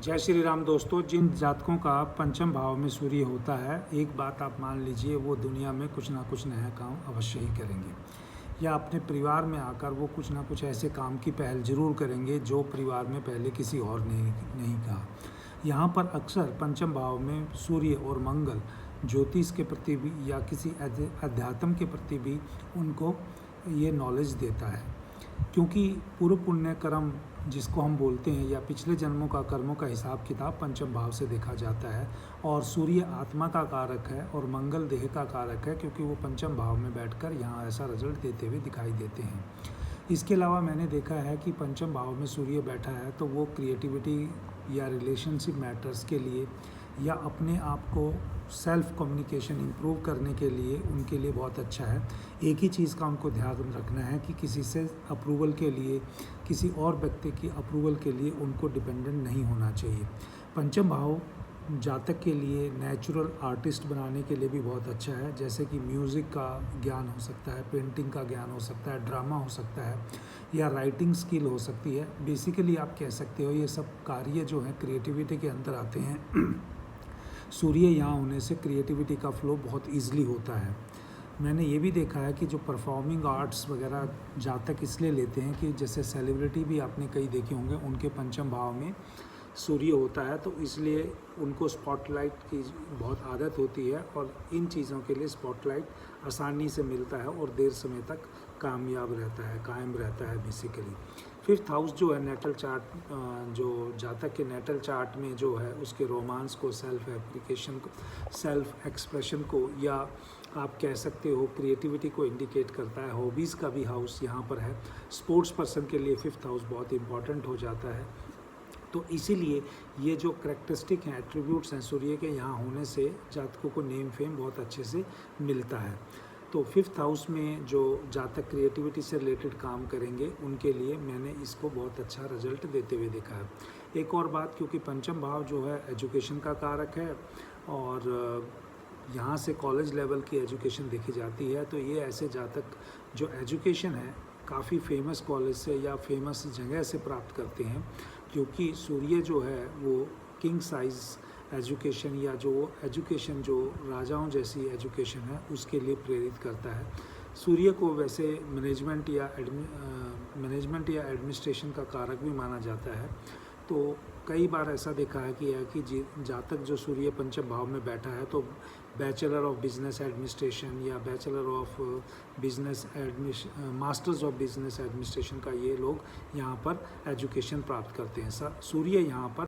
जय श्री राम दोस्तों। जिन जातकों का पंचम भाव में सूर्य होता है, एक बात आप मान लीजिए, वो दुनिया में कुछ ना कुछ नया काम अवश्य ही करेंगे, या अपने परिवार में आकर वो कुछ ना कुछ ऐसे काम की पहल जरूर करेंगे जो परिवार में पहले किसी और ने नहीं कहा। यहाँ पर अक्सर पंचम भाव में सूर्य और मंगल ज्योतिष के प्रति भी या किसी अध्यात्म के प्रति भी उनको ये नॉलेज देता है, क्योंकि पूर्व पुण्य कर्म जिसको हम बोलते हैं या पिछले जन्मों का कर्मों का हिसाब किताब पंचम भाव से देखा जाता है। और सूर्य आत्मा का कारक है और मंगल देह का कारक है, क्योंकि वो पंचम भाव में बैठकर यहाँ ऐसा रिजल्ट देते हुए दिखाई देते हैं। इसके अलावा मैंने देखा है कि पंचम भाव में सूर्य बैठा है तो वो क्रिएटिविटी या रिलेशनशिप मैटर्स के लिए या अपने आप को सेल्फ कम्युनिकेशन इम्प्रूव करने के लिए उनके लिए बहुत अच्छा है। एक ही चीज़ का उनको ध्यान रखना है कि किसी से अप्रूवल के लिए, किसी और व्यक्ति की अप्रूवल के लिए उनको डिपेंडेंट नहीं होना चाहिए। पंचम भाव जातक के लिए नेचुरल आर्टिस्ट बनाने के लिए भी बहुत अच्छा है, जैसे कि म्यूज़िक का ज्ञान हो सकता है, पेंटिंग का ज्ञान हो सकता है, ड्रामा हो सकता है, या राइटिंग स्किल हो सकती है। बेसिकली आप कह सकते हो ये सब कार्य जो है क्रिएटिविटी के अंदर आते हैं। सूर्य यहाँ होने से क्रिएटिविटी का फ्लो बहुत ईजिली होता है। मैंने ये भी देखा है कि जो परफॉर्मिंग आर्ट्स वगैरह जातक इसलिए लेते हैं कि जैसे सेलिब्रिटी भी आपने कई देखे होंगे, उनके पंचम भाव में सूर्य होता है, तो इसलिए उनको स्पॉटलाइट की बहुत आदत होती है और इन चीज़ों के लिए स्पॉटलाइट आसानी से मिलता है और देर समय तक कामयाब रहता है, कायम रहता है। बेसिकली फिफ्थ हाउस जो है नेटल चार्ट, जो जातक के नेटल चार्ट में जो है उसके रोमांस को, सेल्फ एप्लीकेशन को, सेल्फ एक्सप्रेशन को, या आप कह सकते हो क्रिएटिविटी को इंडिकेट करता है। हॉबीज़ का भी हाउस यहाँ पर है। स्पोर्ट्स पर्सन के लिए फिफ्थ हाउस बहुत इंपॉर्टेंट हो जाता है। तो इसीलिए ये जो करेक्टरिस्टिक हैं, एट्रीब्यूट्स हैं सूर्य के यहाँ होने से जातकों को नेम फेम बहुत अच्छे से मिलता है। तो फिफ्थ हाउस में जो जातक क्रिएटिविटी से रिलेटेड काम करेंगे उनके लिए मैंने इसको बहुत अच्छा रिजल्ट देते हुए देखा है। एक और बात, क्योंकि पंचम भाव जो है एजुकेशन का कारक है और यहाँ से कॉलेज लेवल की एजुकेशन देखी जाती है, तो ये ऐसे जातक जो एजुकेशन है काफ़ी फेमस कॉलेज से या फेमस जगह से प्राप्त करते हैं, क्योंकि सूर्य जो है वो किंग साइज़ एजुकेशन या जो एजुकेशन जो राजाओं जैसी एजुकेशन है उसके लिए प्रेरित करता है। सूर्य को वैसे मैनेजमेंट या एडमिनिस्ट्रेशन का कारक भी माना जाता है। तो कई बार ऐसा देखा है कि जातक जो सूर्य पंचम भाव में बैठा है तो बैचलर ऑफ बिजनेस एडमिनिस्ट्रेशन या bachelor of masters of business administration का ये लोग यहाँ पर एजुकेशन प्राप्त करते हैं। सूर्य यहाँ पर